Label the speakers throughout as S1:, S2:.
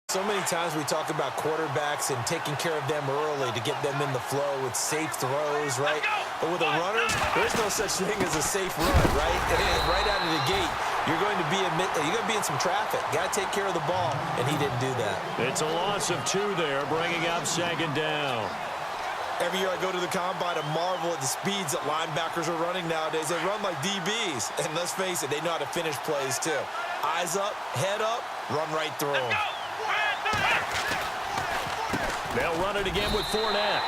S1: So many times we talk about quarterbacks and taking care of them early to get them in the flow with safe throws, right? But with a runner, there's no such thing as a safe run, right? And right out of the gate, you're going to be in some traffic. Got to take care of the ball, and he didn't do that.
S2: It's a loss of 2 there, bringing up 2nd down.
S1: Every year I go to the combine and marvel at the speeds that linebackers are running nowadays. They run like DBs, and let's face it, they know how to finish plays too. Eyes up, head up, run right through them.
S2: They'll run it again with Fournette.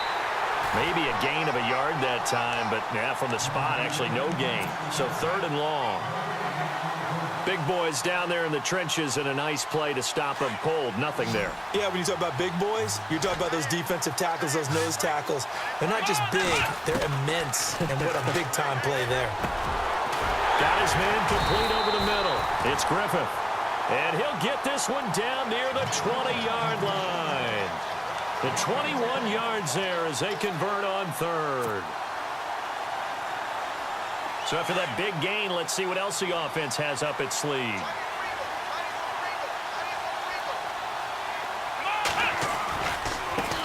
S2: Maybe a gain of a yard that time, but yeah, from the spot, actually no gain. So 3rd and long. Big boys down there in the trenches, and a nice play to stop them cold. Nothing there.
S1: Yeah, when you talk about big boys, you're talking about those defensive tackles, those nose tackles. They're not just big, they're immense. And what a big-time play there.
S2: Got his man complete over the middle. It's Griffith. And he'll get this one down near the 20-yard line. The 21 yards there as they convert on 3rd. So after that big gain, let's see what else the offense has up its sleeve.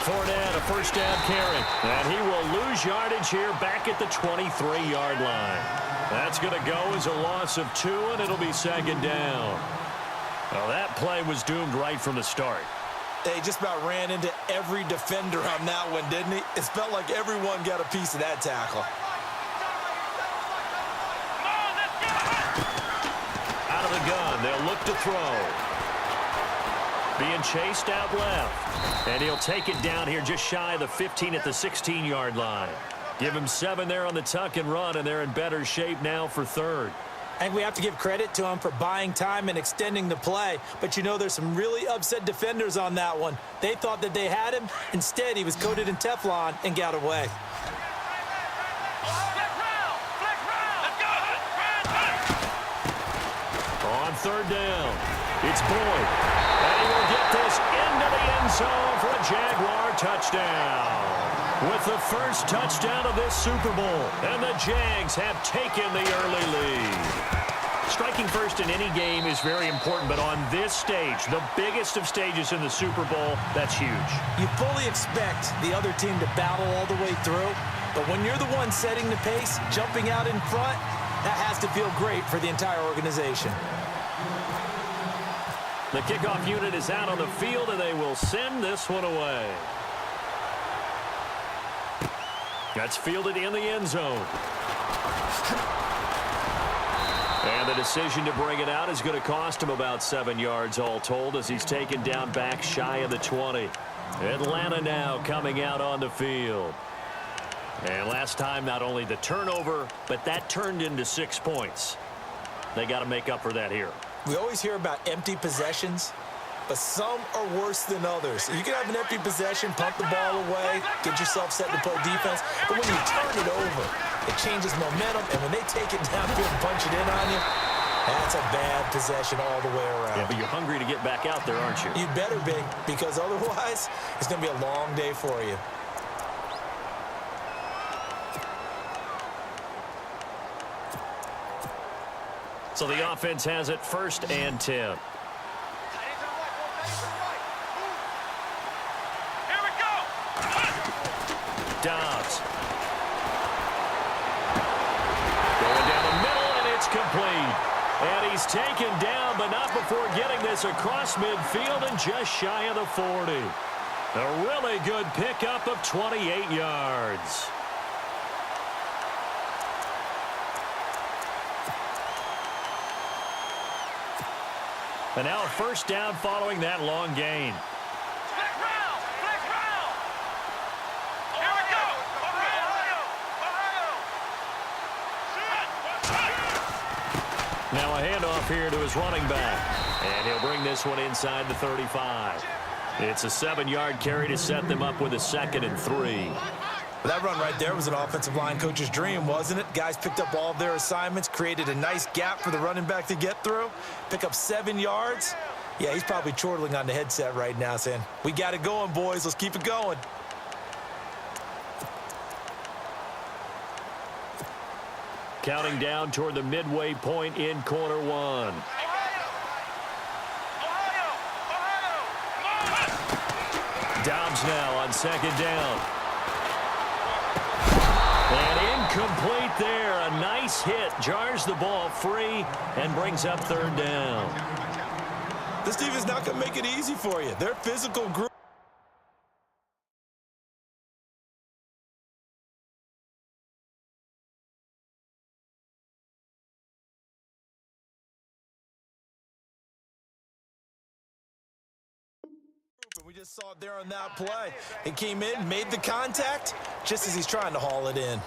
S2: Fournette, a 1st down carry. And he will lose yardage here back at the 23-yard line. That's going to go as a loss of 2, and it'll be 2nd down. Well, that play was doomed right from the start.
S1: They just about ran into every defender on that one, didn't he? It felt like everyone got a piece of that tackle.
S2: Out of the gun, they'll look to throw. Being chased out left. And he'll take it down here just shy of the 15 at the 16-yard line. Give him 7 there on the tuck and run, and they're in better shape now for 3rd.
S1: And we have to give credit to him for buying time and extending the play. But, you know, there's some really upset defenders on that one. They thought that they had him. Instead, he was coated in Teflon and got away.
S2: On 3rd down, it's Boyd. And he will get this into the end zone for a Jaguar touchdown. With the first touchdown of this Super Bowl, and the Jags have taken the early lead. Striking first in any game is very important, but on this stage, the biggest of stages in the Super Bowl, that's huge.
S1: You fully expect the other team to battle all the way through, but when you're the one setting the pace, jumping out in front, that has to feel great for the entire organization.
S2: The kickoff unit is out on the field, and they will send this one away. That's fielded in the end zone. And the decision to bring it out is going to cost him about 7 yards all told as he's taken down back shy of the 20. Atlanta now coming out on the field. And last time, not only the turnover, but that turned into 6 points. They got to make up for that here.
S1: We always hear about empty possessions, but some are worse than others. You can have an empty possession, pump the ball away, get yourself set to play defense, but when you turn it over, it changes momentum, and when they take it downfield and punch it in on you, that's a bad possession all the way around.
S2: Yeah, but you're hungry to get back out there, aren't you?
S1: You better be, because otherwise, it's going to be a long day for you.
S2: So the offense has it 1st and 10. Dobbs. Going down the middle, and it's complete. And he's taken down, but not before getting this across midfield and just shy of the 40. A really good pickup of 28 yards. And now a 1st down following that long gain. Now a handoff here to his running back. And he'll bring this one inside the 35. It's a 7-yard carry to set them up with a 2nd and 3.
S1: That run right there was an offensive line coach's dream, wasn't it? Guys picked up all of their assignments, created a nice gap for the running back to get through, pick up 7 yards. Yeah, he's probably chortling on the headset right now saying, we got it going, boys. Let's keep it going.
S2: Counting down toward the midway point in quarter 1. now on second down. And incomplete there. A nice hit. Jars the ball free and brings up third down.
S1: This team is not going to make it easy for you. Their physical group. We just saw it there on that play. He came in, made the contact, just as he's trying to haul it in.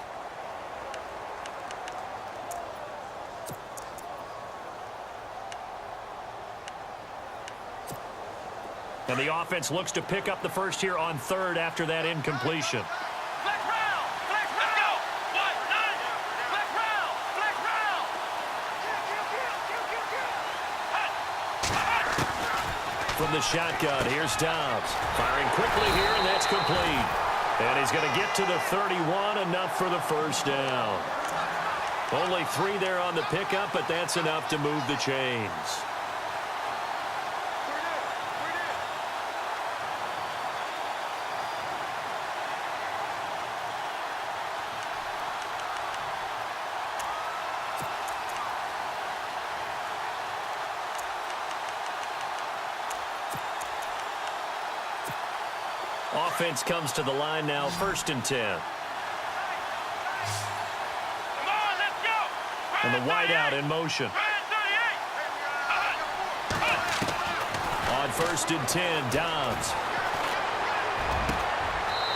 S2: And the offense looks to pick up the first here on third after that incompletion. From the shotgun, here's Dobbs. Firing quickly here, and that's complete. And he's going to get to the 31, enough for the first down. Only 3 there on the pickup, but that's enough to move the chains. Offense comes to the line now, 1st and 10. And the wideout in motion. On 1st and 10, Dobbs.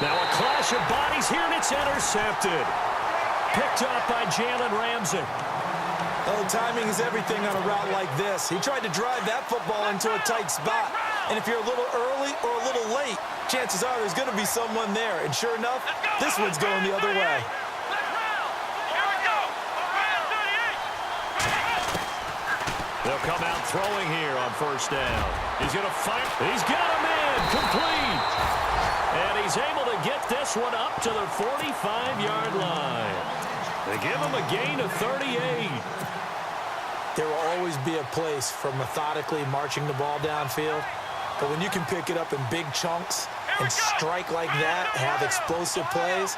S2: Now a clash of bodies here, and it's intercepted. Picked up by Jalen Ramsey.
S1: Oh, timing is everything on a route like this. He tried to drive that football into a tight spot. And if you're a little early or a little late, chances are there's going to be someone there. And sure enough, this one's going the other way.
S2: They'll come out throwing here on 1st down. He's going to fight. He's got him in. Complete. And he's able to get this one up to the 45-yard line. They give him a gain of 38.
S1: There will always be a place for methodically marching the ball downfield. But when you can pick it up in big chunks and strike like that, have explosive plays,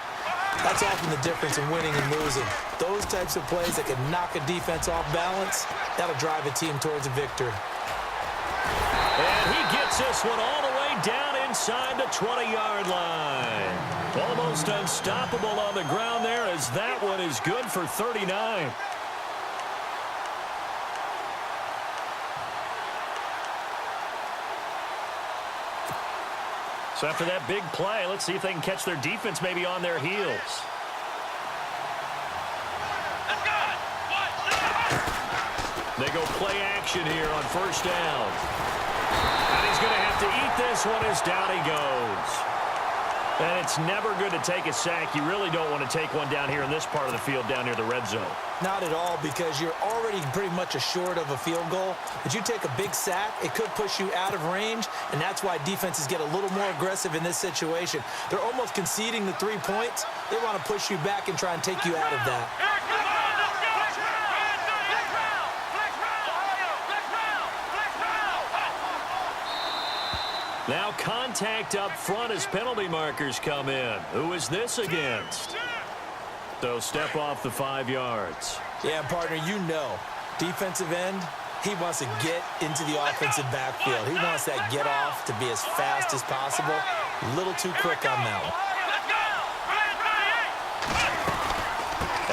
S1: that's often the difference in winning and losing. Those types of plays that can knock a defense off balance, that'll drive a team towards a victory.
S2: And he gets this one all the way down inside the 20-yard line. Almost unstoppable on the ground there, as that one is good for 39. So after that big play, let's see if they can catch their defense maybe on their heels. They go play action here on 1st down. And he's going to have to eat this one as down he goes. And it's never good to take a sack. You really don't want to take one down here in this part of the field down near the red zone.
S1: Not at all, because you're already pretty much assured of a field goal. But you take a big sack, it could push you out of range, and that's why defenses get a little more aggressive in this situation. They're almost conceding the 3 points. They want to push you back and try and take you out of that.
S2: Now contact up front as penalty markers come in. Who is this against? They'll step off the 5 yards.
S1: Yeah, partner, you know, defensive end, he wants to get into the offensive backfield. He wants that get off to be as fast as possible. A little too quick on that one.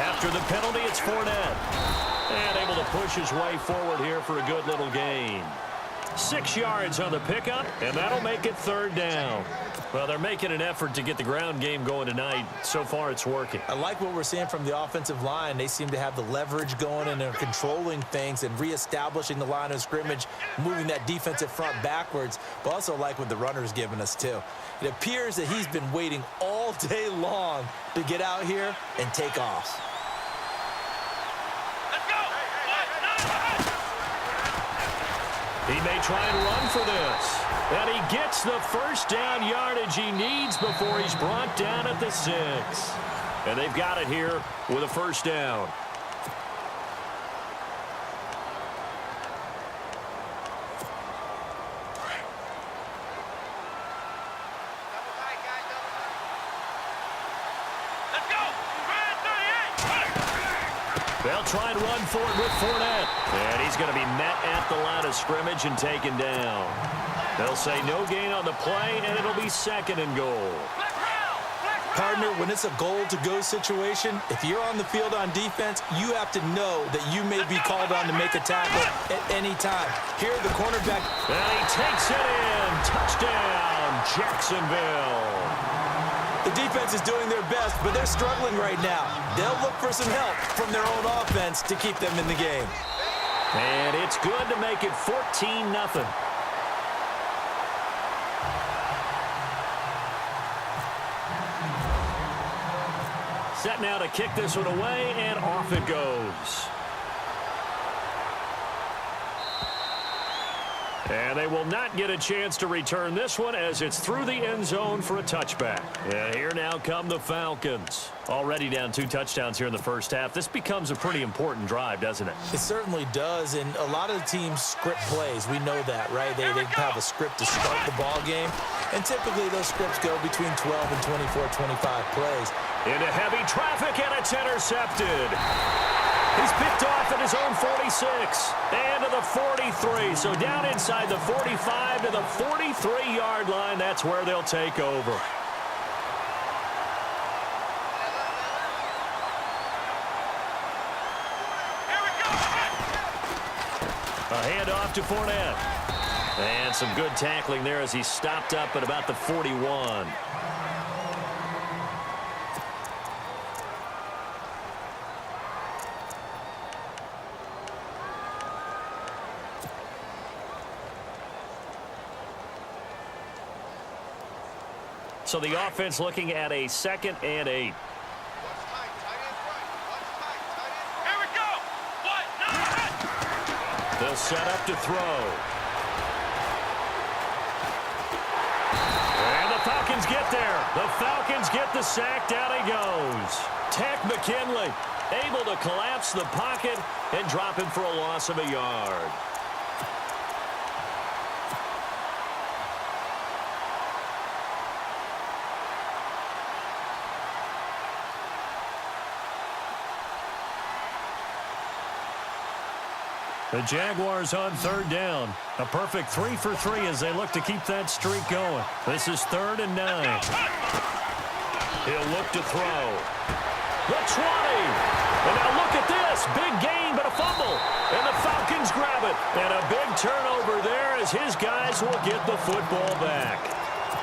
S2: After the penalty, it's Fournette. And able to push his way forward here for a good little gain. 6 yards on the pickup, and that'll make it 3rd down. Well, they're making an effort to get the ground game going tonight. So far, it's working.
S1: I like what we're seeing from the offensive line. They seem to have the leverage going, and they're controlling things and reestablishing the line of scrimmage, moving that defensive front backwards, but also like what the runner's giving us, too. It appears that he's been waiting all day long to get out here and take off.
S2: He may try and run for this. And he gets the 1st down yardage he needs before he's brought down at the 6. And they've got it here with a 1st down. They'll try and run for it with Fournette. And he's going to be met at the line of scrimmage and taken down. They'll say no gain on the play, and it'll be 2nd and goal.
S1: Partner, when it's a goal-to-go situation, if you're on the field on defense, you have to know that you may be called on to make a tackle at any time. Here, the cornerback.
S2: And he takes it in. Touchdown, Jacksonville.
S1: The defense is doing their best, but they're struggling right now. They'll look for some help from their own offense to keep them in the game.
S2: And it's good to make it 14-0. Set now to kick this one away, and off it goes. And they will not get a chance to return this one as it's through the end zone for a touchback. And here now come the Falcons. Already down 2 touchdowns here in the first half. This becomes a pretty important drive, doesn't it?
S1: It certainly does, and a lot of the teams script plays. We know that, right? They have a script to start the ball game, and typically those scripts go between 12 and 24, 25 plays.
S2: Into heavy traffic, and it's intercepted. He's picked off at his own 46 and to the 43. So down inside the 45 to the 43-yard line. That's where they'll take over. A handoff to Fournette. And some good tackling there as he stopped up at about the 41. So the offense looking at a 2nd and 8. They'll set up to throw. And the Falcons get there. The Falcons get the sack. Down he goes. Tech McKinley able to collapse the pocket and drop him for a loss of a yard. The Jaguars on 3rd down. A perfect 3 for 3 as they look to keep that streak going. This is 3rd and 9. He'll look to throw. The 20. And now look at this. Big gain, but a fumble. And the Falcons grab it. And a big turnover there as his guys will get the football back.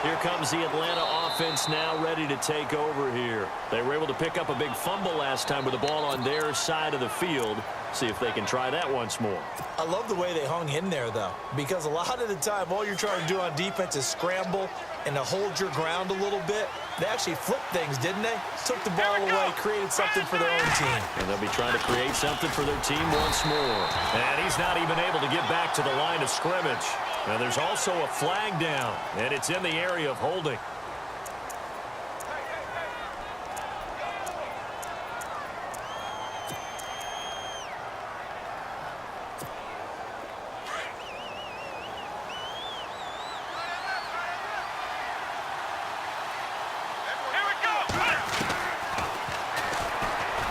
S2: Here comes the Atlanta offense now ready to take over here. They were able to pick up a big fumble last time with the ball on their side of the field. See if they can try that once more.
S1: I love the way they hung in there, though, because a lot of the time, all you're trying to do on defense is scramble and to hold your ground a little bit. They actually flipped things, didn't they? Took the ball away, created something for their own team.
S2: And they'll be trying to create something for their team once more. And he's not even able to get back to the line of scrimmage. Now, there's also a flag down, and it's in the area of holding.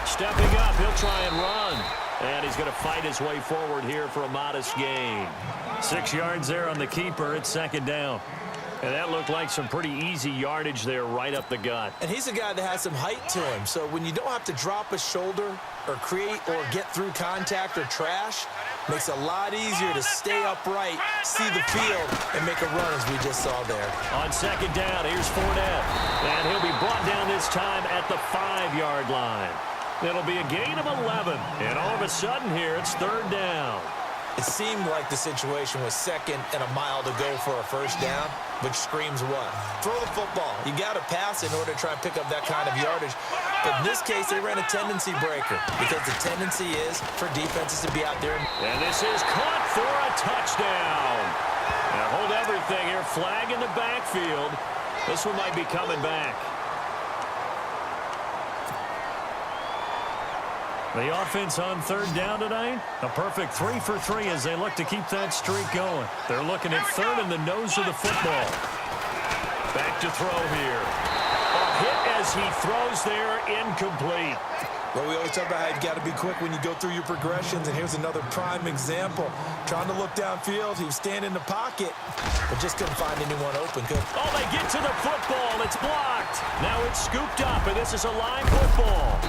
S2: Stepping up, he'll try and run. And he's going to fight his way forward here for a modest gain. 6 yards there on the keeper. It's 2nd down. And that looked like some pretty easy yardage there right up the gut.
S1: And he's a guy that has some height to him. So when you don't have to drop a shoulder or create or get through contact or trash, makes it a lot easier to stay upright, see the field, and make a run as we just saw there.
S2: On 2nd down, here's Fournette. And he'll be brought down this time at the 5-yard line. It'll be a gain of 11. And all of a sudden here, it's 3rd down.
S1: It seemed like the situation was 2nd and a mile to go for a 1st down, which screams what? Throw the football. You got to pass in order to try and pick up that kind of yardage. But in this case, they ran a tendency breaker because the tendency is for defenses to be out there.
S2: And this is caught for a touchdown. Now hold everything here. Flag in the backfield. This one might be coming back. The offense on 3rd down tonight, a perfect 3 for 3 as they look to keep that streak going. They're looking at 3rd in the nose of the football. Back to throw here. A hit as he throws there, incomplete.
S1: Well, we always talk about how you've got to be quick when you go through your progressions, and here's another prime example. Trying to look downfield, he was standing in the pocket, but just couldn't find anyone open.
S2: Oh, they get to the football. It's blocked. Now it's scooped up, and this is a live football.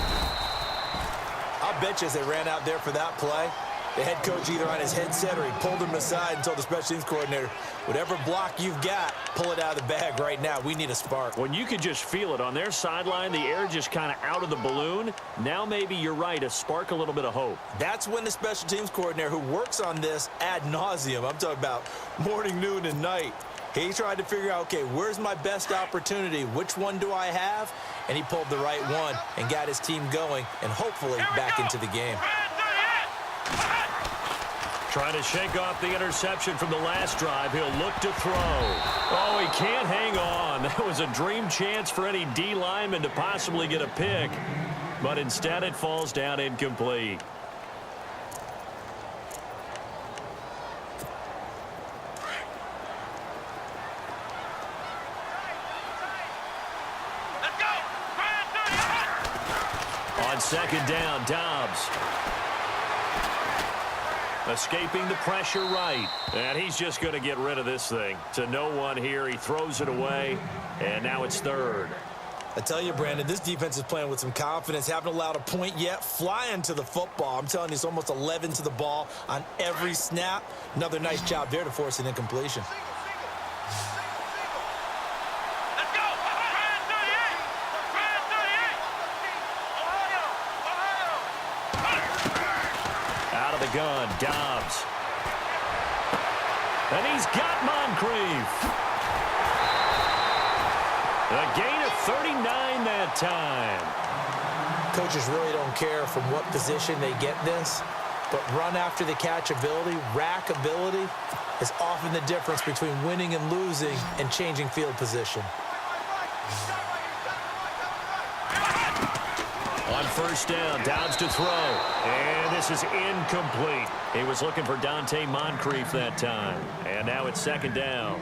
S1: I'll bet you as they ran out there for that play, the head coach either on his headset or he pulled him aside and told the special teams coordinator, whatever block you've got, pull it out of the bag right now. We need a spark.
S2: When you could just feel it on their sideline, the air just kind of out of the balloon. Now maybe you're right, a spark, a little bit of hope.
S1: That's when the special teams coordinator who works on this ad nauseum, I'm talking about morning, noon, and night, he tried to figure out, okay, where's my best opportunity? Which one do I have? And he pulled the right one and got his team going and hopefully back into the game.
S2: Trying to shake off the interception from the last drive. He'll look to throw. Oh, he can't hang on. That was a dream chance for any D lineman to possibly get a pick. But instead it falls down incomplete. On second down, Dobbs. Escaping the pressure right. And he's just going to get rid of this thing. To no one here. He throws it away. And now it's third.
S1: I tell you, Brandon, this defense is playing with some confidence. Haven't allowed a point yet. Flying to the football. I'm telling you, it's almost 11 to the ball on every snap. Another nice job there to force an incompletion.
S2: Gun, Dobbs. And he's got Moncrief. A gain of 39 that time.
S1: Coaches really don't care from what position they get this, but run after the catch ability, rack ability, is often the difference between winning and losing and changing field position.
S2: On first down, Dobbs to throw. And this is incomplete. He was looking for Dante Moncrief that time. And now it's second down.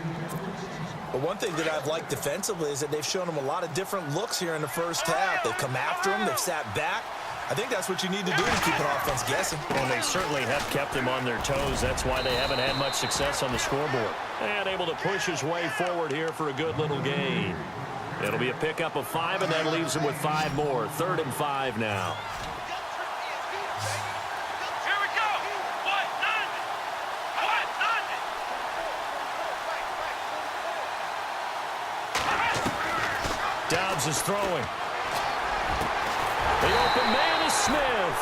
S1: But one thing that I've liked defensively is that they've shown him a lot of different looks here in the first half. They've come after him. They've sat back. I think that's what you need to do to keep an offense guessing.
S2: And they certainly have kept him on their toes. That's why they haven't had much success on the scoreboard. And able to push his way forward here for a good little gain. It'll be a pickup of 5, and that leaves him with 5 more. 3rd and 5 now.
S3: Here we go.
S2: Dobbs is throwing. The open man is Smith.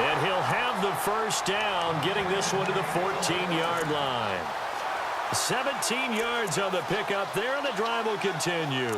S2: And he'll have the first down, getting this one to the 14-yard line. 17 yards on the pickup there, and the drive will continue.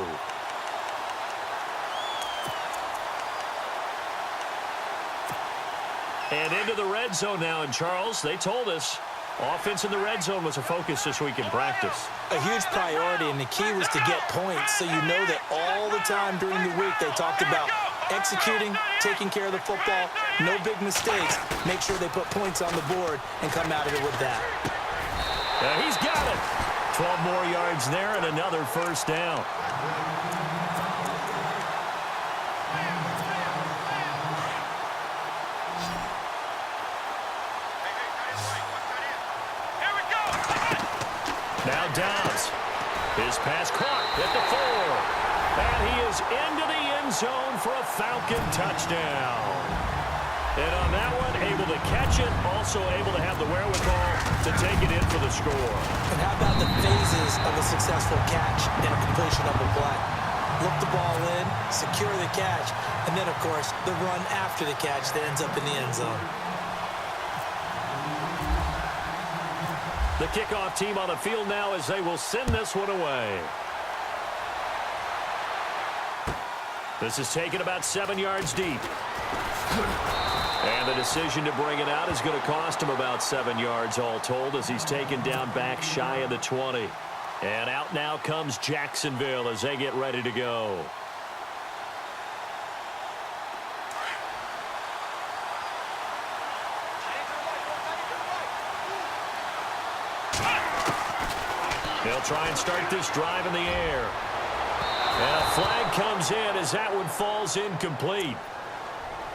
S2: And into the red zone now. And Charles, they told us offense in the red zone was a focus this week in practice.
S1: A huge priority, and the key was to get points. So you know that all the time during the week they talked about executing, taking care of the football, no big mistakes. Make sure they put points on the board and come out of it with that.
S2: He's got it. 12 more yards there and another first down. Now Dobbs. His pass caught at the 4. And he is into the end zone for a Falcon touchdown. And on that one, able to catch it, also able to have the wherewithal to take it in for the score.
S1: And how about the phases of a successful catch and a completion of a play? Look the ball in, secure the catch, and then, of course, the run after the catch that ends up in the end zone.
S2: The kickoff team on the field now as they will send this one away. This is taken about 7 yards deep. And the decision to bring it out is going to cost him about 7 yards all told as he's taken down back shy of the 20. And out now comes Jacksonville as they get ready to go. They'll try and start this drive in the air. And a flag comes in as that one falls incomplete.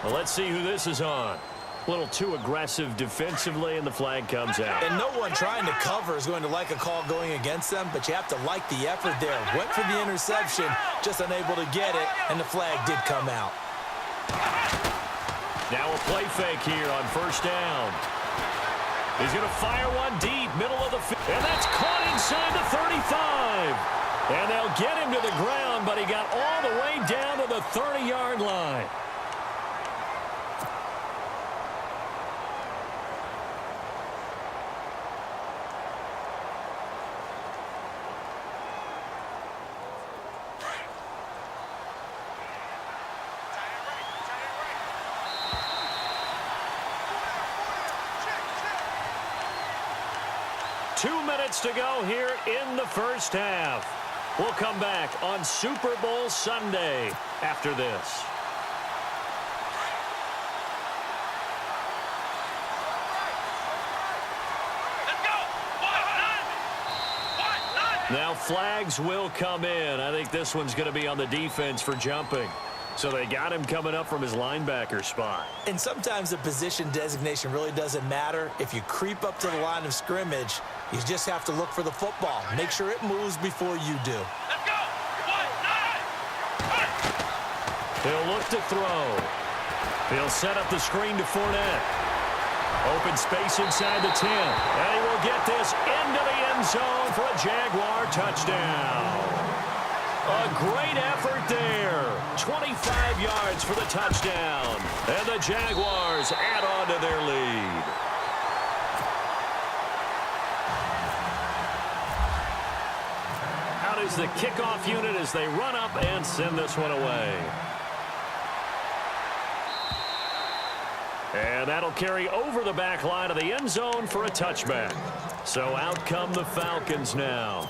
S2: Well, let's see who this is on. A little too aggressive defensively, and the flag comes out.
S1: And no one trying to cover is going to like a call going against them, but you have to like the effort there. Went for the interception, just unable to get it, and the flag did come out.
S2: Now a play fake here on first down. He's going to fire one deep, middle of the field, and that's caught inside the 35. And they'll get him to the ground, but he got all the way down to the 30-yard line. To go here in the first half. We'll come back on Super Bowl Sunday after this. Now flags will come in. I think this one's going to be on the defense for jumping. So they got him coming up from his linebacker spot.
S1: And sometimes the position designation really doesn't matter. If you creep up to the line of scrimmage, you just have to look for the football. Make sure it moves before you do.
S3: Let's go. 1, 9.
S2: He'll look to throw. He'll set up the screen to Fournette. Open space inside the 10. And he will get this into the end zone for a Jaguar touchdown. A great effort there. 25 yards for the touchdown. And the Jaguars add on to their lead. Out is the kickoff unit as they run up and send this one away. And that'll carry over the back line of the end zone for a touchback. So out come the Falcons now.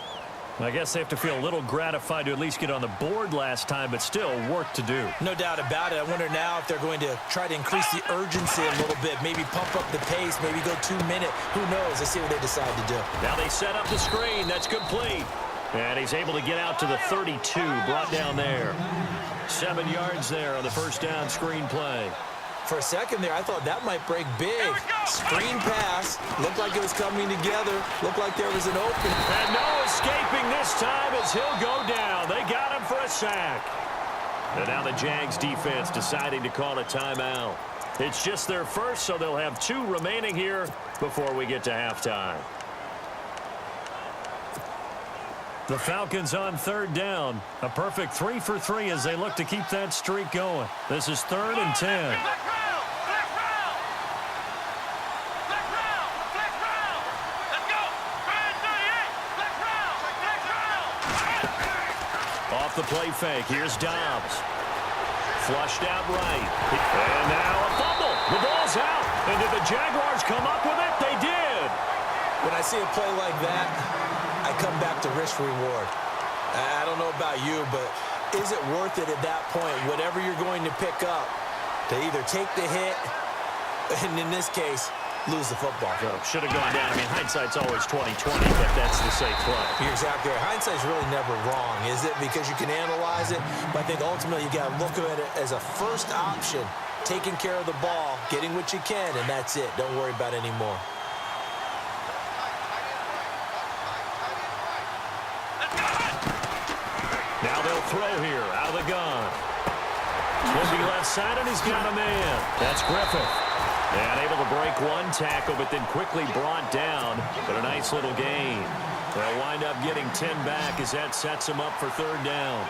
S2: I guess they have to feel a little gratified to at least get on the board last time, but still work to do.
S1: No doubt about it. I wonder now if they're going to try to increase the urgency a little bit, maybe pump up the pace, maybe go 2 minute. Who knows? Let's see what they decide to do.
S2: Now they set up the screen. That's complete. And he's able to get out to the 32, brought down there. 7 yards there on the first down screen play.
S1: For a second there, I thought that might break big. Screen pass. Looked like it was coming together. Looked like there was an open.
S2: And no escaping this time as he'll go down. They got him for a sack. And now the Jags defense deciding to call a timeout. It's just their first, so they'll have 2 remaining here before we get to halftime. The Falcons on third down. A perfect 3 for 3 as they look to keep that streak going. This is 3rd and 10. Off the play fake. Here's Dobbs. Flushed out right. And now a fumble. The ball's out. And did the Jaguars come up with it? They did.
S1: When I see a play like that, I come back to risk reward. I don't know about you, but is it worth it at that point, whatever you're going to pick up, to either take the hit, and in this case, lose the football?
S2: Should have gone down. I mean, hindsight's always 20/20, but that's the safe play.
S1: You're exactly right. Hindsight's really never wrong, is it? Because you can analyze it, but I think ultimately you got to look at it as a first option, taking care of the ball, getting what you can, and that's it. Don't worry about it anymore.
S2: Now they'll throw here out of the gun. Will be left side, and he's got a man. That's Griffith. And able to break one tackle, but then quickly brought down. But a nice little gain. They'll wind up getting 10 back as that sets them up for third down.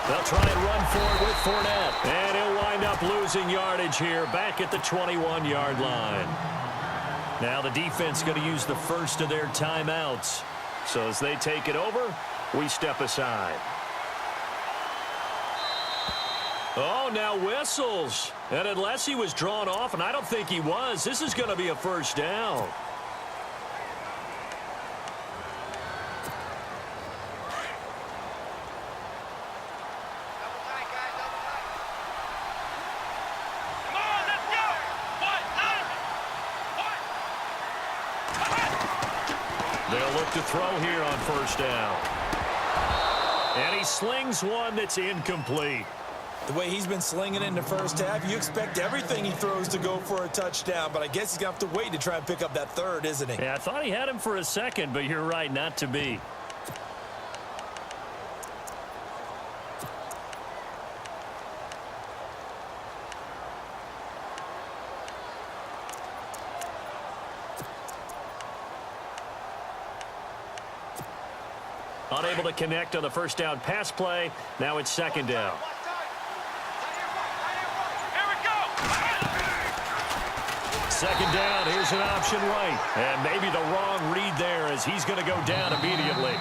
S2: They'll try and run for it with Fournette. And he'll wind up losing yardage here back at the 21-yard line. Now the defense going to use the first of their timeouts. So as they take it over, we step aside. Oh, now whistles. And unless he was drawn off, and I don't think he was, this is going to be a first down. They'll look to throw here on first down. And he slings one that's incomplete.
S1: The way he's been slinging in the first half, you expect everything he throws to go for a touchdown, but I guess he's going to have to wait to try and pick up that third, isn't he?
S2: Yeah, I thought he had him for a second, but you're right, not to be. Unable to connect on the first down pass play. Now it's second down. Second down, here's an option right. And maybe the wrong read there as he's going to go down immediately.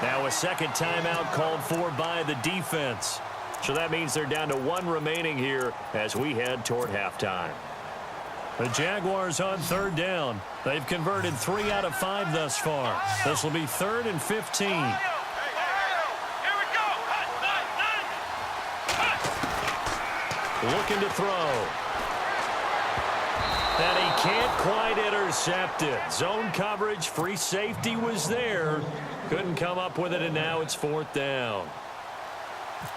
S2: Now a second timeout called for by the defense. So that means they're down to one remaining here as we head toward halftime. The Jaguars on third down. They've converted 3 out of 5 thus far. This will be 3rd and 15. Looking to throw. And he can't quite intercept it. Zone coverage, free safety was there. Couldn't come up with it, and now it's 4th down.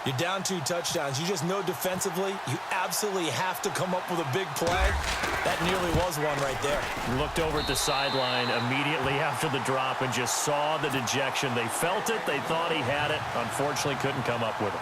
S1: You're down 2 touchdowns. You just know defensively you absolutely have to come up with a big play. That nearly was one right there.
S2: Looked over at the sideline immediately after the drop and just saw the dejection. They felt it. They thought he had it. Unfortunately, couldn't come up with it.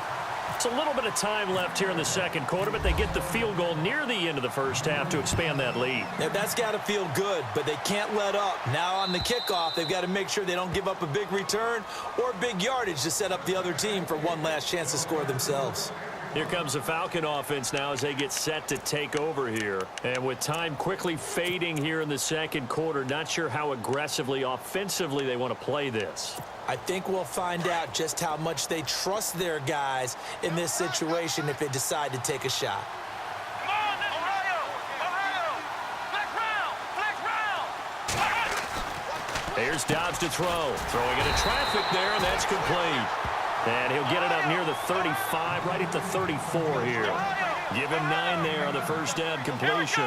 S2: It's a little bit of time left here in the second quarter, but they get the field goal near the end of the first half to expand that lead.
S1: Yeah, that's got to feel good, but they can't let up. Now on the kickoff, they've got to make sure they don't give up a big return or big yardage to set up the other team for one last chance to score themselves.
S2: Here comes the Falcon offense now as they get set to take over here. And with time quickly fading here in the second quarter, not sure how aggressively, offensively they want to play this.
S1: I think we'll find out just how much they trust their guys in this situation if they decide to take a shot.
S3: Come on, Ohio! Ohio! Black round!
S2: Here's Dobbs to throw. Throwing into traffic there, and that's complete. And he'll get it up near the 35, right at the 34 here. Give him 9 there on the first down completion.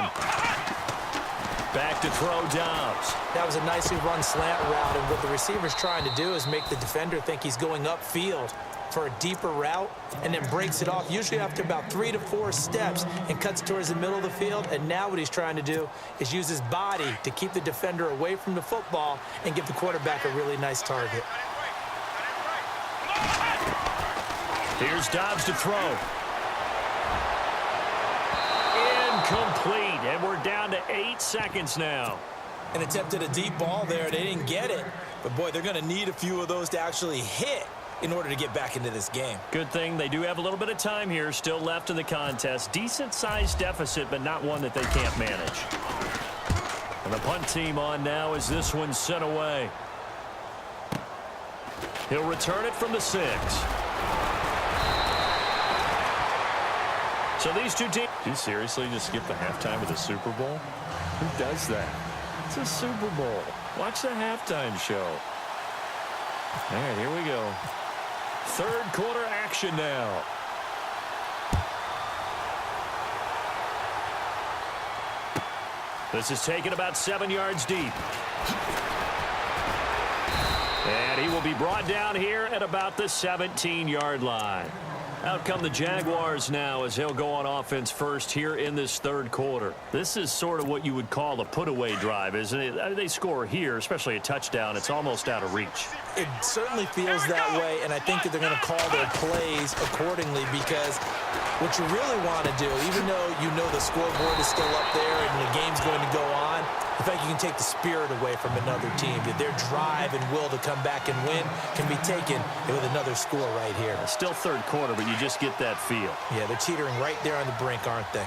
S2: Back to throw Dobbs.
S1: That was a nicely run slant route, and what the receiver's trying to do is make the defender think he's going upfield for a deeper route and then breaks it off, usually after about 3 to 4 steps, and cuts towards the middle of the field. And now what he's trying to do is use his body to keep the defender away from the football and give the quarterback a really nice target.
S2: Here's Dobbs to throw. Incomplete, and we're down to 8 seconds now.
S1: And attempted a deep ball there. They didn't get it. But, boy, they're going to need a few of those to actually hit in order to get back into this game.
S2: Good thing they do have a little bit of time here still left in the contest. Decent-sized deficit, but not one that they can't manage. And the punt team on now as this one's sent away. He'll return it from the 6. So these two teams... Do you seriously just skip the halftime of the Super Bowl? Who does that? It's a Super Bowl. Watch the halftime show. All right, here we go. Third quarter action now. This is taken about 7 yards deep. And he will be brought down here at about the 17-yard line. Out come the Jaguars now as he'll go on offense first here in this third quarter. This is sort of what you would call a put-away drive, isn't it? They score here, especially a touchdown. It's almost out of reach.
S1: It certainly feels that way, and I think that they're going to call their plays accordingly, because what you really want to do, even though you know the scoreboard is still up there and the game's going to go on, in fact, you can take the spirit away from another team. That their drive and will to come back and win can be taken with another score right here.
S2: Still third quarter, but you just get that feel.
S1: Yeah, they're teetering right there on the brink, aren't they?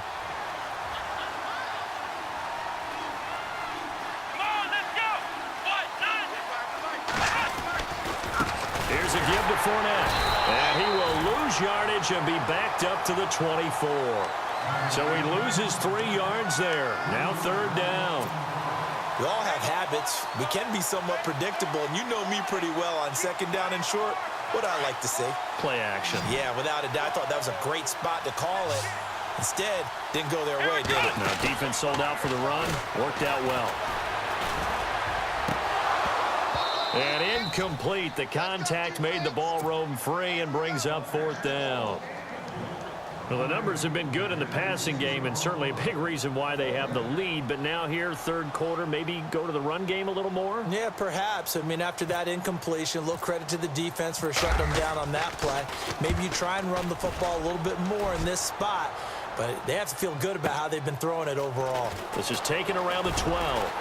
S3: Come on, let's go!
S2: Here's a give to Fournette. And he will lose yardage and be backed up to the 24. So he loses 3 yards there. Now third down.
S1: We all have habits. We can be somewhat predictable, and you know me pretty well on second down and short. What I like to see.
S2: Play action.
S1: Yeah, without a doubt. I thought that was a great spot to call it. Instead, didn't go their way, did it?
S2: No, defense sold out for the run. Worked out well. And incomplete. The contact made the ball roam free and brings up fourth down. Well, the numbers have been good in the passing game and certainly a big reason why they have the lead. But now here, third quarter, maybe go to the run game a little more?
S1: Yeah, perhaps. I mean, after that incompletion, a little credit to the defense for shutting them down on that play. Maybe you try and run the football a little bit more in this spot. But they have to feel good about how they've been throwing it overall.
S2: This is taken around the 12.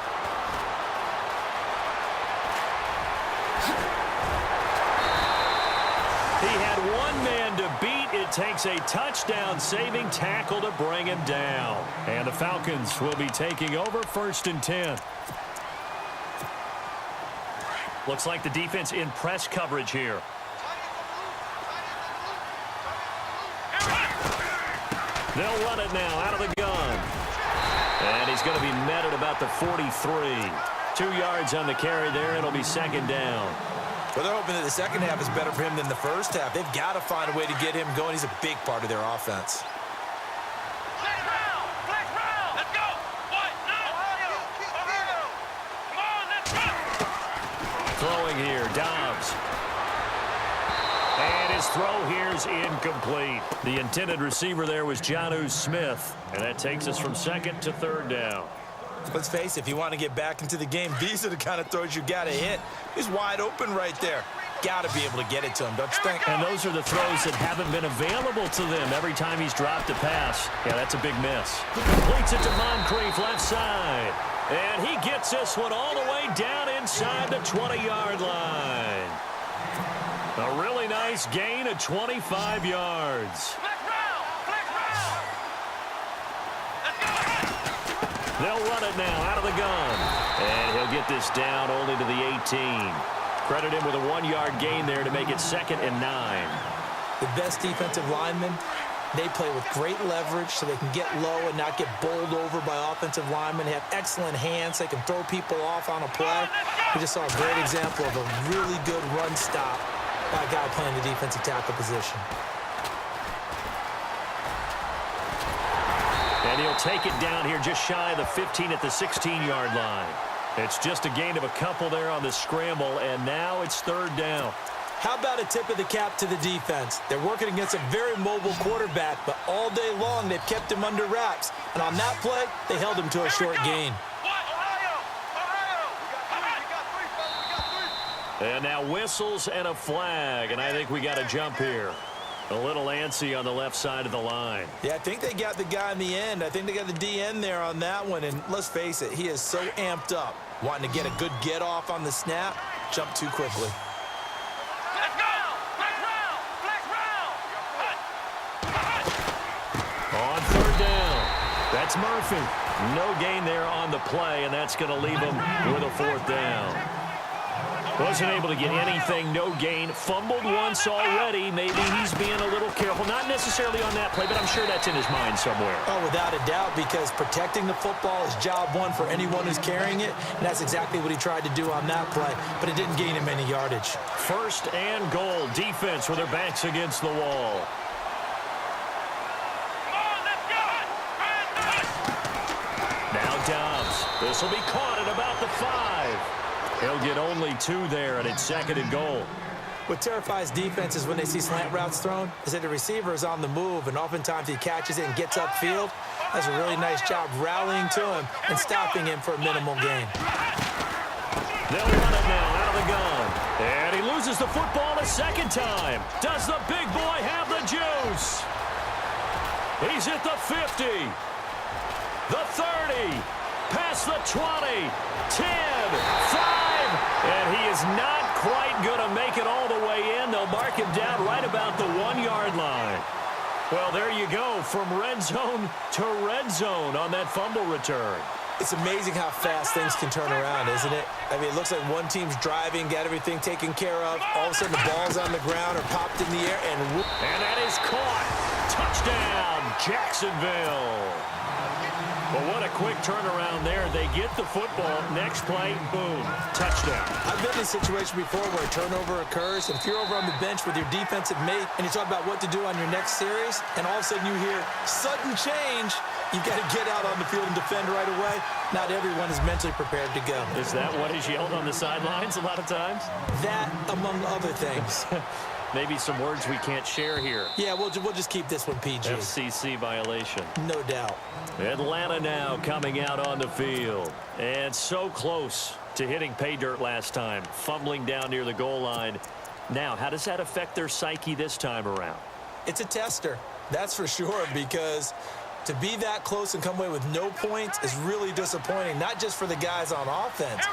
S2: He had one man to beat. It takes a touchdown-saving tackle to bring him down. And the Falcons will be taking over 1st and 10. Looks like the defense in press coverage here. They'll run it now out of the gun. And he's going to be met at about the 43. 2 yards on the carry there. It'll be 2nd down.
S1: Well, they're hoping that the second half is better for him than the first half. They've got to find a way to get him going. He's a big part of their offense.
S3: Flex round. Let's go. What? No. Ohio. Come on, let's go.
S2: Throwing here, Dobbs. And his throw here is incomplete. The intended receiver there was Jonnu Smith. And that takes us from 2nd to 3rd down.
S1: Let's face it, if you want to get back into the game, these are the kind of throws you got to hit. He's wide open right there. Got to be able to get it to him, don't you think?
S2: And those are the throws that haven't been available to them every time he's dropped a pass. Yeah, that's a big miss. Completes it to Moncrief left side. And he gets this one all the way down inside the 20-yard line. A really nice gain of 25 yards.
S3: Flex round. Let's go.
S2: They'll run it now out of the gun. And he'll get this down only to the 18. Credit him with a 1-yard gain there to make it 2nd and 9.
S1: The best defensive linemen, they play with great leverage so they can get low and not get bowled over by offensive linemen. They have excellent hands. They can throw people off on a play. We just saw a great example of a really good run stop by a guy playing the defensive tackle position.
S2: And he'll take it down here just shy of the 15 at the 16-yard line. It's just a gain of a couple there on the scramble, and now it's 3rd down.
S1: How about a tip of the cap to the defense? They're working against a very mobile quarterback, but all day long they've kept him under wraps. And on that play, they held him to a short gain.
S3: What? Ohio.
S2: And now whistles and a flag, and I think we got a jump here. A little antsy on the left side of the line.
S1: Yeah, I think they got the guy in the end. I think they got the DN there on that one. And let's face it, he is so amped up, wanting to get a good get off on the snap, jump too quickly.
S3: Let's go. Flex round.
S2: On 3rd down, that's Murphy. No gain there on the play, and that's going to leave him with a 4th down. Wasn't able to get anything, no gain. Fumbled once already. Maybe he's being a little careful. Not necessarily on that play, but I'm sure that's in his mind somewhere.
S1: Oh, without a doubt, because protecting the football is job one for anyone who's carrying it. And that's exactly what he tried to do on that play, but it didn't gain him any yardage.
S2: 1st and goal. Defense with their backs against the wall.
S3: Come on, let's go.
S2: Now Dobbs. This will be caught at about the 5. He'll get only 2 there, and it's 2nd and goal.
S1: What terrifies defenses when they see slant routes thrown is that the receiver is on the move, and oftentimes he catches it and gets upfield. Does a really nice job rallying to him and stopping him for a minimal gain.
S2: They'll run it now out of the gun. And he loses the football a 2nd time. Does the big boy have the juice? He's at the 50, the 30, past the 20, 10, 5. And he is not quite going to make it all the way in. They'll mark him down right about the 1-yard line. Well, there you go, from red zone to red zone on that fumble return.
S1: It's amazing how fast things can turn around, isn't it? I mean, it looks like one team's driving, got everything taken care of. All of a sudden, the ball's on the ground or popped in the air, and whoop.
S2: And that is caught. Touchdown, Jacksonville. Well, what a quick turnaround there. They get the football. Next play, boom, touchdown.
S1: I've been in a situation before where a turnover occurs, and if you're over on the bench with your defensive mate and you talk about what to do on your next series, and all of a sudden you hear sudden change, you've got to get out on the field and defend right away. Not everyone is mentally prepared to go.
S2: Is that what is yelled on the sidelines a lot of times?
S1: That, among other things.
S2: Maybe some words we can't share here.
S1: Yeah, we'll just keep this one PG.
S2: FCC violation.
S1: No doubt.
S2: Atlanta now coming out on the field. And so close to hitting pay dirt last time. Fumbling down near the goal line. Now, how does that affect their psyche this time around?
S1: It's a tester, that's for sure, because to be that close and come away with no points is really disappointing, not just for the guys on offense,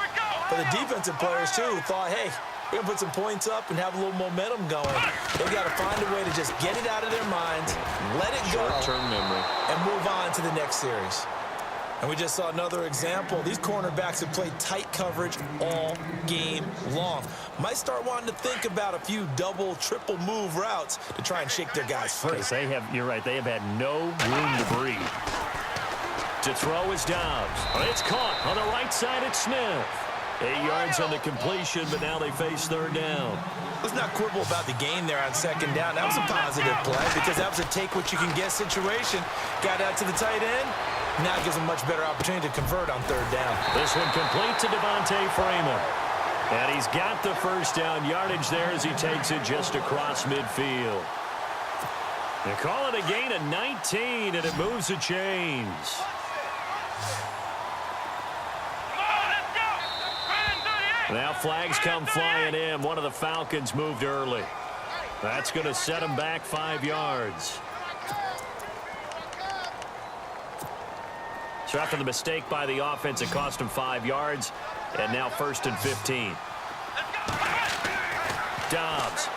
S1: but the defensive players, too, who thought, hey, we're going to put some points up and have a little momentum going. They've got to find a way to just get it out of their minds, let it go,
S2: short-term memory,
S1: and move on to the next series. And we just saw another example. These cornerbacks have played tight coverage all game long. Might start wanting to think about a few double, triple move routes to try and shake their guys free.
S2: You're right, they have had no room to breathe. To throw is Dobbs. It's caught on the right side. It's Smith. 8 yards on the completion, but now they face third down.
S1: Let's not quibble about the gain there on second down. That was a positive play because that was a take-what-you-can-get situation. Got out to the tight end. Now it gives him a much better opportunity to convert on third down.
S2: This one complete to Devontae Freeman. And he's got the first down yardage there as he takes it just across midfield. They call it a gain of 19, and it moves the chains. Now flags come flying in. One of the Falcons moved early. That's going to set them back 5 yards. So after the mistake by the offense, it cost him 5 yards. And now 1st and 15. Dobbs.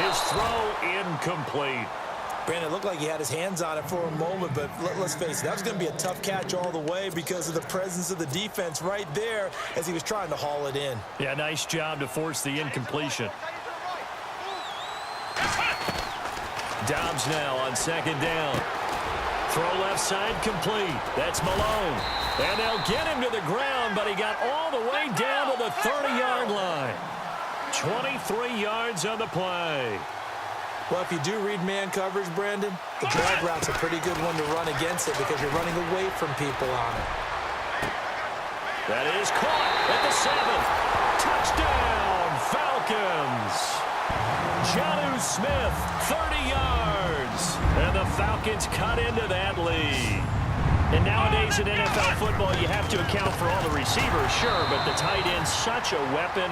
S2: His throw incomplete.
S1: Brandon, it looked like he had his hands on it for a moment, but let's face it, that was going to be a tough catch all the way because of the presence of the defense right there as he was trying to haul it in.
S2: Yeah, nice job to force the incompletion. Dobbs now on second down. Throw left side complete. That's Malone. And they'll get him to the ground, but he got all the way down to the 30-yard line. 23 yards on the play.
S1: Well, if you do read man coverage, Brandon, the drag route's a pretty good one to run against it because you're running away from people on it.
S2: That is caught at the 7. Touchdown, Falcons. Jonnu Smith, 30 yards. And the Falcons cut into that lead. And nowadays in NFL football, you have to account for all the receivers, sure, but the tight end's such a weapon.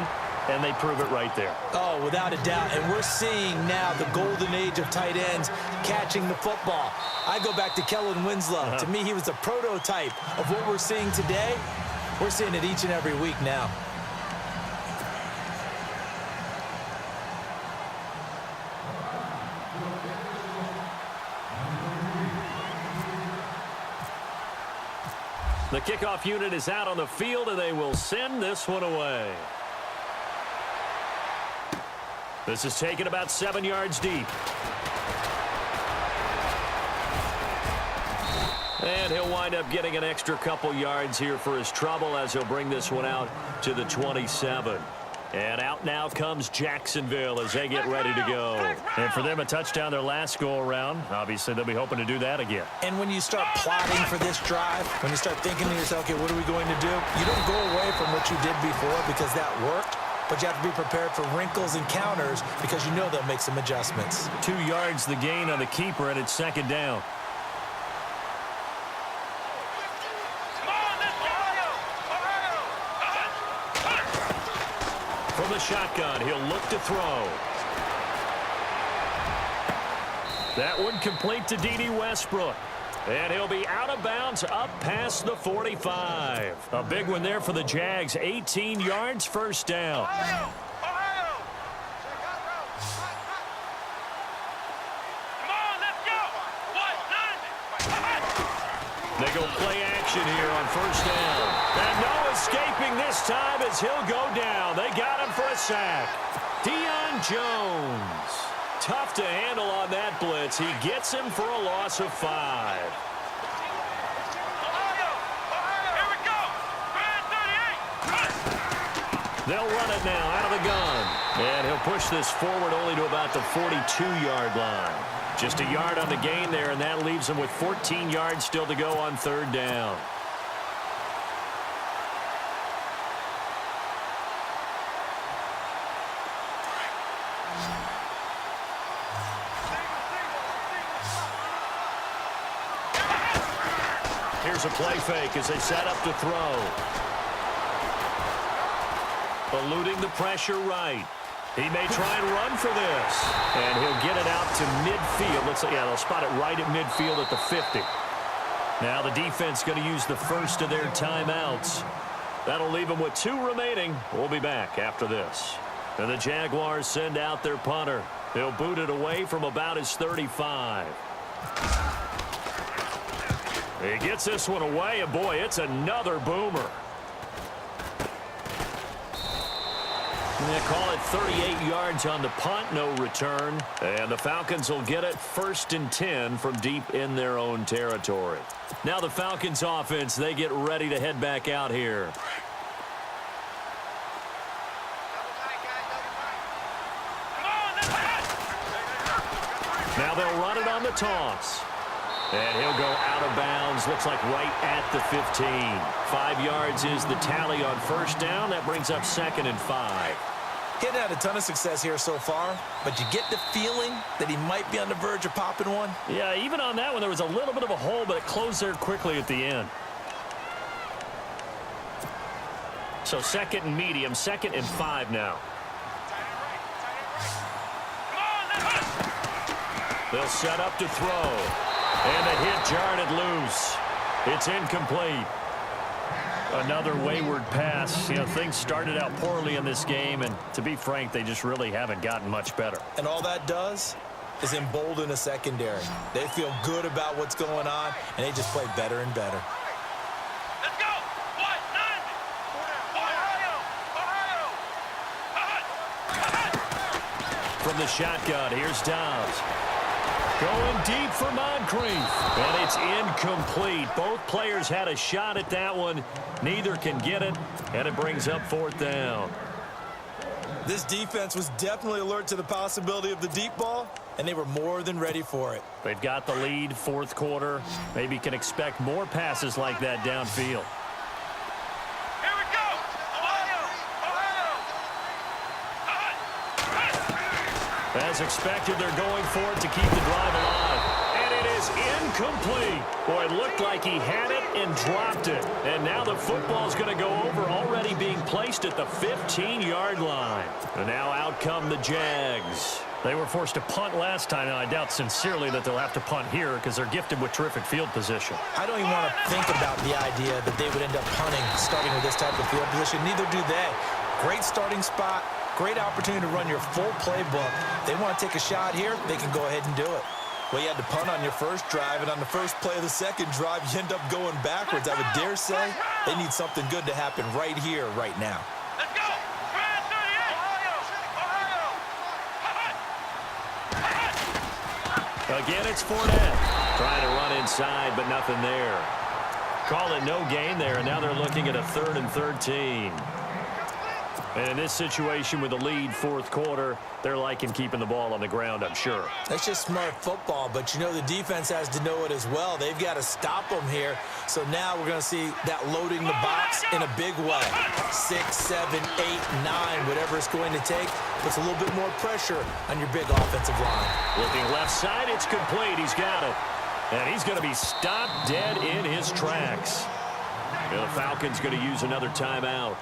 S2: And they prove it right there.
S1: Oh, without a doubt. And we're seeing now the golden age of tight ends catching the football. I go back to Kellen Winslow. To me, he was the prototype of what we're seeing today. We're seeing it each and every week now.
S2: The kickoff unit is out on the field, and they will send this one away. This is taken about 7 yards deep. And he'll wind up getting an extra couple yards here for his trouble as he'll bring this one out to the 27. And out now comes Jacksonville as they get ready to go. And for them, a touchdown their last go-around. Obviously, they'll be hoping to do that again.
S1: And when you start plotting for this drive, when you start thinking to yourself, okay, what are we going to do? You don't go away from what you did before because that worked. But you have to be prepared for wrinkles and counters because you know they'll make some adjustments.
S2: 2 yards the gain on the keeper, and it's second down. From the shotgun, he'll look to throw. That one complete to D.D. Westbrook. And he'll be out of bounds up past the 45. A big one there for the Jags. 18 yards, first down. They go play action here on first down. And no escaping this time as he'll go down. They got him for a sack. Deion Jones. Tough to handle on that blitz. He gets him for a loss of 5. They'll run it now out of the gun. And he'll push this forward only to about the 42-yard line. Just a yard on the gain there, and that leaves him with 14 yards still to go on third down. Here's a play fake as they set up to throw. Eluding the pressure right. He may try and run for this. And he'll get it out to midfield. Looks like, yeah, they'll spot it right at midfield at the 50. Now the defense going to use the first of their timeouts. That'll leave them with 2 remaining. We'll be back after this. And the Jaguars send out their punter. He'll boot it away from about his 35. He gets this one away, and boy, it's another boomer. They call it 38 yards on the punt, no return. And the Falcons will get it 1st and 10 from deep in their own territory. Now the Falcons offense, they get ready to head back out here. Now they'll run it on the toss. And he'll go out of bounds, looks like right at the 15. 5 yards is the tally on first down. That brings up 2nd and 5.
S1: He hadn't had a ton of success here so far, but you get the feeling that he might be on the verge of popping one.
S2: Yeah, even on that one, there was a little bit of a hole, but it closed there quickly at the end. So 2nd and medium, 2nd and 5 now. They'll set up to throw. And the hit jarred it loose. It's incomplete. Another wayward pass. You know, things started out poorly in this game, and to be frank, they just really haven't gotten much better.
S1: And all that does is embolden a secondary. They feel good about what's going on, and they just play better and better.
S3: Let's go! What? 90! Ohio!
S2: From the shotgun, here's Dobbs. Going deep for Moncrief. And it's incomplete. Both players had a shot at that one. Neither can get it, and it brings up 4th down.
S1: This defense was definitely alert to the possibility of the deep ball, and they were more than ready for it.
S2: They've got the lead, 4th quarter. Maybe can expect more passes like that downfield.
S3: Here we go! Ohio!
S2: As expected, they're going for it to keep the drive alive. And it is incomplete. Boy, it looked like he had it and dropped it. And now the football's going to go over, already being placed at the 15-yard line. And now out come the Jags. They were forced to punt last time, and I doubt sincerely that they'll have to punt here because they're gifted with terrific field position.
S1: I don't even want to think about the idea that they would end up punting starting with this type of field position. Neither do they. Great starting spot. Great opportunity to run your full playbook. They want to take a shot here, they can go ahead and do it. Well, you had to punt on your first drive, and on the first play of the second drive, you end up going backwards. I would dare say they need something good to happen right here, right now.
S3: Let's go! Brad 38! Ohio!
S2: Again, it's Fournette. Trying to run inside, but nothing there. Call it no gain there, and now they're looking at a 3rd and 13. And in this situation with the lead, 4th quarter, they're liking keeping the ball on the ground, I'm sure.
S1: That's just smart football, but you know the defense has to know it as well. They've got to stop them here. So now we're going to see that loading the box in a big way. 6, 7, 8, 9, whatever it's going to take, puts a little bit more pressure on your big offensive line.
S2: Looking left side, it's complete. He's got it. And he's going to be stopped dead in his tracks. And the Falcons going to use another timeout.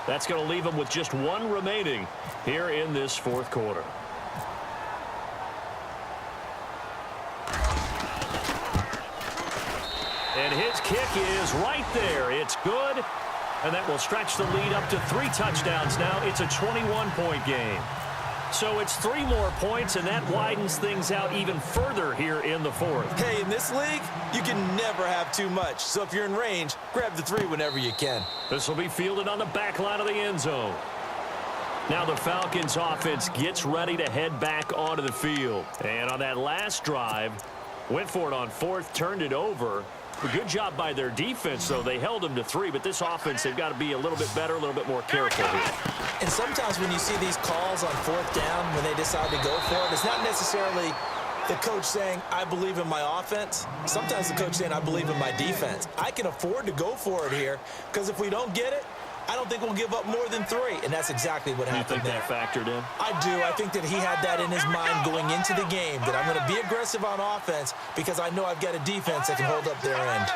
S2: That's going to leave them with just 1 remaining here in this 4th quarter. And his kick is right there. It's good. And that will stretch the lead up to 3 touchdowns now. It's a 21-point game. So it's 3 more points, and that widens things out even further here in the 4th.
S1: Hey, in this league, you can never have too much. So if you're in range, grab the 3 whenever you can.
S2: This will be fielded on the back line of the end zone. Now the Falcons offense gets ready to head back onto the field. And on that last drive, went for it on 4th, turned it over. A good job by their defense, though. They held them to 3, but this offense, they've got to be a little bit better, a little bit more careful here.
S1: And sometimes when you see these calls on 4th down, when they decide to go for it, it's not necessarily the coach saying, I believe in my offense. Sometimes the coach saying, I believe in my defense. I can afford to go for it here because if we don't get it, I don't think we'll give up more than 3, and that's exactly what happened there.
S2: You think that factored in?
S1: I do. I think that he had that in his mind going into the game, that I'm going to be aggressive on offense because I know I've got a defense that can hold up their end.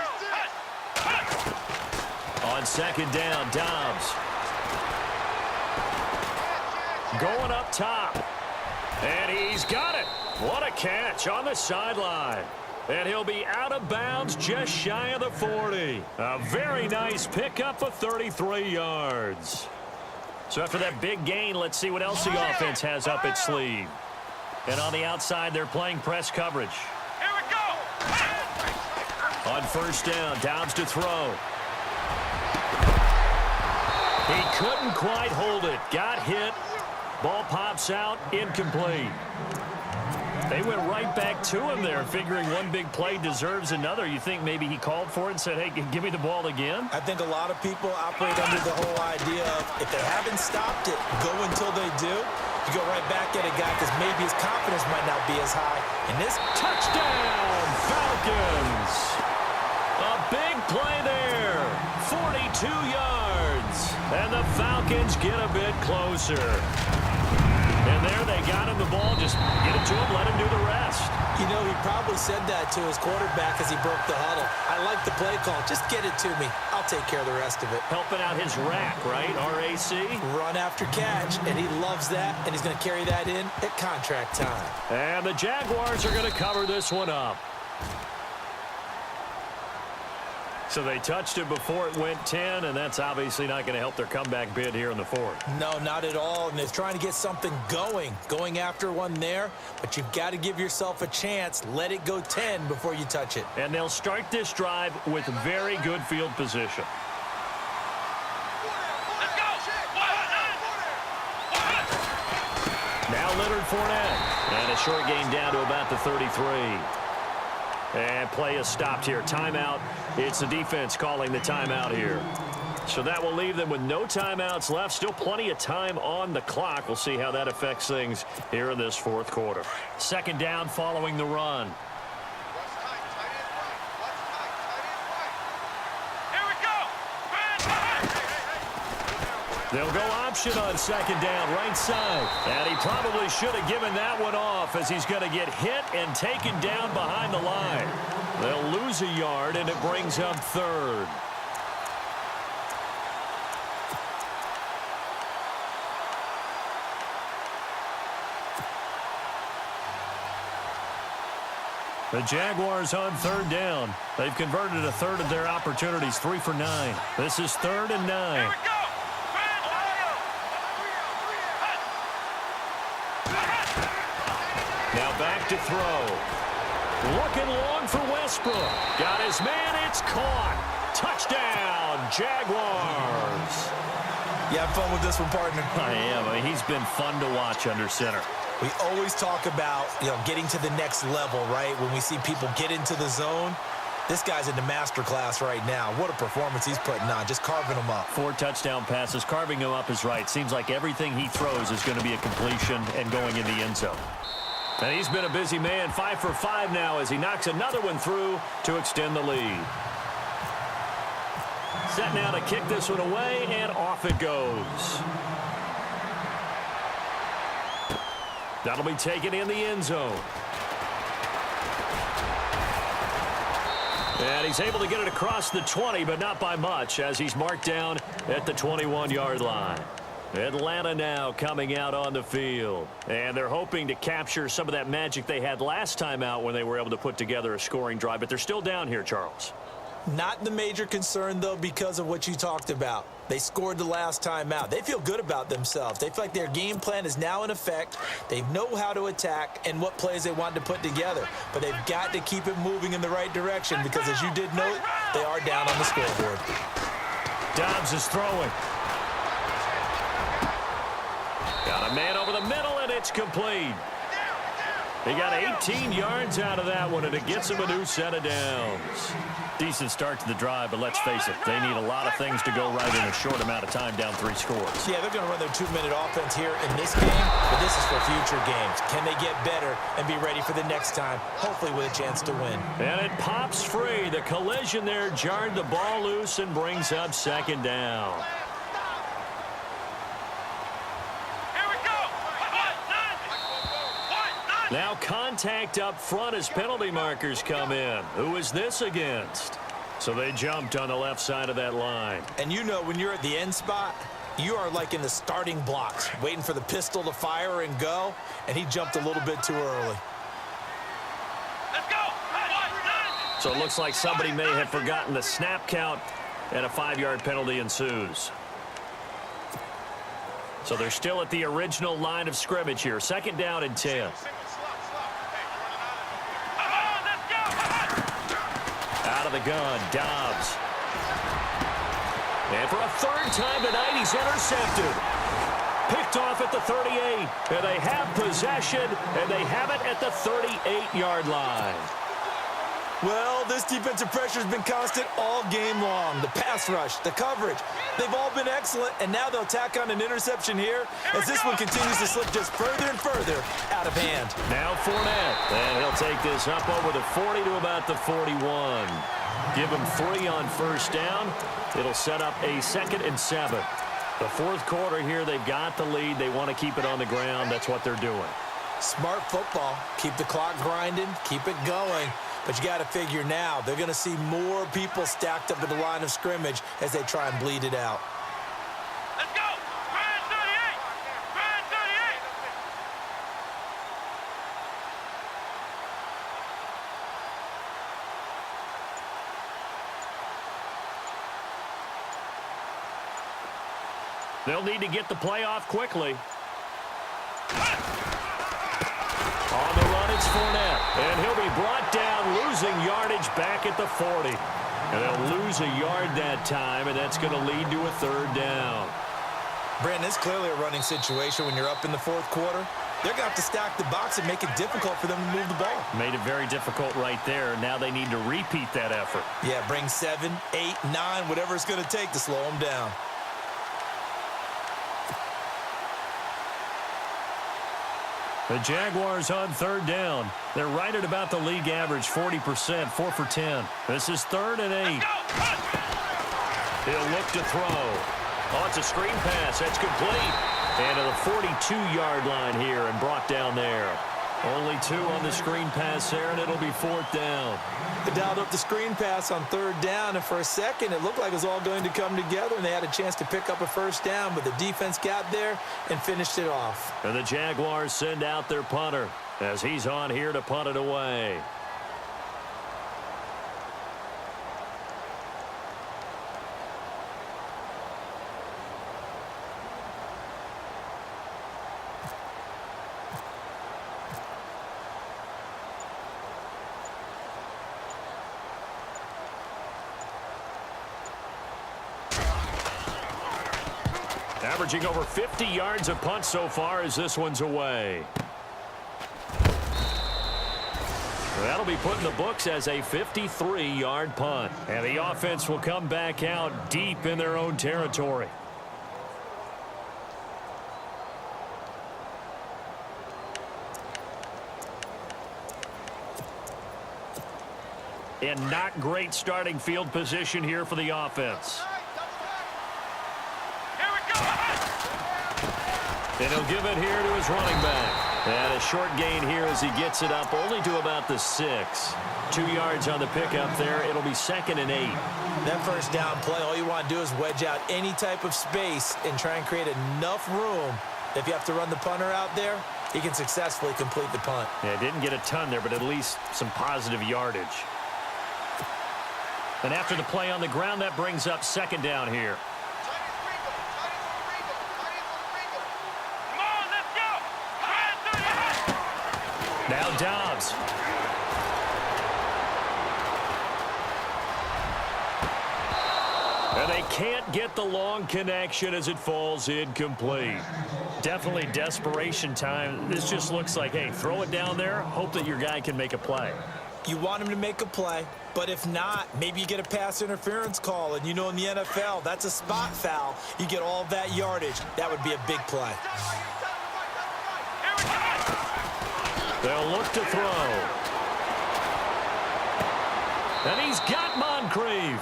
S2: On 2nd down, Dobbs. Going up top. And he's got it. What a catch on the sideline. And he'll be out of bounds just shy of the 40. A very nice pickup of 33 yards. So after that big gain, let's see what else the offense has up its sleeve. And on the outside, they're playing press coverage.
S3: Here we go.
S2: On 1st down, Dobbs to throw. He couldn't quite hold it. Got hit. Ball pops out. Incomplete. They went right back to him there, figuring one big play deserves another. You think maybe he called for it and said, hey, give me the ball again?
S1: I think a lot of people operate under the whole idea of if they haven't stopped it, go until they do. You go right back at a guy because maybe his confidence might not be as high. And this
S2: touchdown, Falcons. A big play there, 42 yards. And the Falcons get a bit closer. And there they got him the ball. Just get it to him, let him do the rest.
S1: You know, he probably said that to his quarterback as he broke the huddle. I like the play call. Just get it to me. I'll take care of the rest of it.
S2: Helping out his rack, right? RAC?
S1: Run after catch, and he loves that, and he's going to carry that in at contract time.
S2: And the Jaguars are going to cover this one up. So they touched it before it went 10, and that's obviously not going to help their comeback bid here in the 4th.
S1: No, not at all. And they're trying to get something going after one there. But you've got to give yourself a chance. Let it go 10 before you touch it.
S2: And they'll start this drive with very good field position.
S3: Let's go.
S2: Now Leonard Fournette. And a short gain down to about the 33. And play is stopped here. Timeout. It's the defense calling the timeout here. So that will leave them with no timeouts left. Still plenty of time on the clock. We'll see how that affects things here in this 4th quarter. 2nd down following the run.
S3: Here we go.
S2: They'll go option on 2nd down, right side. And he probably should have given that one off as he's going to get hit and taken down behind the line. They'll lose a yard, and it brings up 3rd. The Jaguars on 3rd down. They've converted a third of their opportunities, 3 for 9. This is 3rd and 9.
S3: Here we go.
S2: Now back to throw. Looking long for Westbrook. Got his man. It's caught. Touchdown, Jaguars.
S1: You have fun with this one, partner?
S2: I am. I mean, he's been fun to watch under center.
S1: We always talk about, getting to the next level, right? When we see people get into the zone, this guy's in the master class right now. What a performance he's putting on, just carving them up.
S2: 4 touchdown passes. Carving him up is right. Seems like everything he throws is going to be a completion and going in the end zone. And he's been a busy man, 5 for 5 now as he knocks another one through to extend the lead. Set now to kick this one away, and off it goes. That'll be taken in the end zone. And he's able to get it across the 20, but not by much as he's marked down at the 21-yard line. Atlanta now coming out on the field. And they're hoping to capture some of that magic they had last time out when they were able to put together a scoring drive. But they're still down here, Charles.
S1: Not the major concern, though, because of what you talked about. They scored the last time out. They feel good about themselves. They feel like their game plan is now in effect. They know how to attack and what plays they want to put together. But they've got to keep it moving in the right direction because, as you did note, they are down on the scoreboard.
S2: Dobbs is throwing. Got a man over the middle, and it's complete. He got 18 yards out of that one, and it gets him a new set of downs. Decent start to the drive, but let's face it, they need a lot of things to go right in a short amount of time down 3 scores.
S1: Yeah, they're going to run their 2-minute offense here in this game, but this is for future games. Can they get better and be ready for the next time, hopefully with a chance to win?
S2: And it pops free. The collision there jarred the ball loose and brings up 2nd down. Now contact up front as penalty markers come in. Who is this against? So they jumped on the left side of that line.
S1: And you know when you're at the end spot, you are like in the starting blocks, waiting for the pistol to fire and go, and he jumped a little bit too early.
S3: Let's go.
S2: So it looks like somebody may have forgotten the snap count, and a 5-yard penalty ensues. So they're still at the original line of scrimmage here. 2nd down and 10. Out of the gun, Dobbs. And for a 3rd time tonight, he's intercepted. Picked off at the 38. And they have possession, and they have it at the 38-yard line.
S1: Well, this defensive pressure has been constant all game long. The pass rush, the coverage, they've all been excellent, and now they'll tack on an interception here as this one continues to slip just further and further out of hand.
S2: Now Fournette, and he'll take this up over the 40 to about the 41. Give him 3 on 1st down. It'll set up a 2nd and 7. The 4th quarter here, they've got the lead. They want to keep it on the ground. That's what they're doing.
S1: Smart football. Keep the clock grinding. Keep it going. But you got to figure now, they're going to see more people stacked up at the line of scrimmage as they try and bleed it out.
S3: Let's go. Grand 38. Grand 38.
S2: They'll need to get the play off quickly. On the run, it's Fournette. And he'll be brought down, losing yardage back at the 40. And they'll lose a yard that time, and that's going to lead to a 3rd down.
S1: Brandon, it's clearly a running situation when you're up in the 4th quarter. They're going to have to stack the box and make it difficult for them to move the ball.
S2: Made it very difficult right there. Now they need to repeat that effort.
S1: Yeah, bring 7, 8, 9, whatever it's going to take to slow them down.
S2: The Jaguars on 3rd down. They're right at about the league average, 40%, 4 for 10. This is 3rd and 8. He'll look to throw. Oh, it's a screen pass. That's complete. And to the 42-yard line here and brought down there. Only 2 on the screen pass there, and it'll be 4th down.
S1: They dialed up the screen pass on 3rd down, and for a second, it looked like it was all going to come together, and they had a chance to pick up a 1st down, but the defense got there and finished it off.
S2: And the Jaguars send out their punter as he's on here to punt it away. Averaging over 50 yards a punt so far as this one's away. That'll be put in the books as a 53-yard punt. And the offense will come back out deep in their own territory. And not great starting field position here for the offense. And he'll give it here to his running back. And a short gain here as he gets it up only to about the 6. 2 yards on the pickup there. It'll be 2nd and 8.
S1: That 1st down play, all you want to do is wedge out any type of space and try and create enough room. If you have to run the punter out there, he can successfully complete the punt.
S2: Yeah, didn't get a ton there, but at least some positive yardage. And after the play on the ground, that brings up 2nd down here. Now Dobbs. And they can't get the long connection as it falls incomplete. Definitely desperation time. This just looks like, hey, throw it down there, hope that your guy can make a play.
S1: You want him to make a play, but if not, maybe you get a pass interference call, and you know in the NFL, that's a spot foul. You get all of that yardage. That would be a big play.
S2: They'll look to throw. And he's got Moncrief.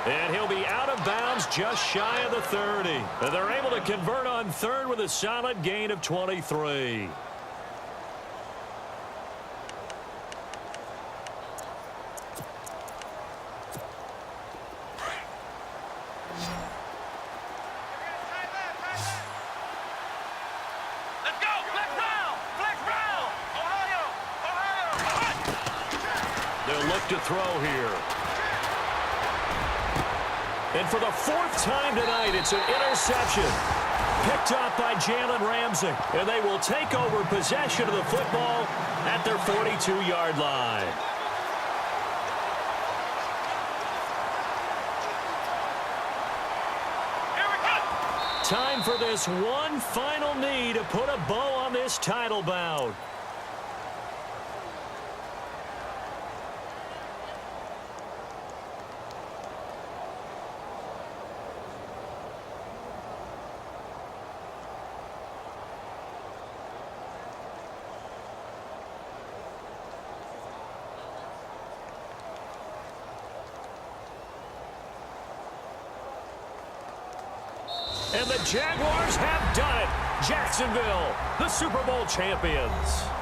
S2: And he'll be out of bounds just shy of the 30. And they're able to convert on third with a solid gain of 23. To throw here. And for the fourth time tonight, it's an interception. Picked up by Jalen Ramsey. And they will take over possession of the football at their 42-yard line.
S3: Here we go.
S2: Time for this one final knee to put a bow on this title bout. And the Jaguars have done it. Jacksonville, the Super Bowl champions.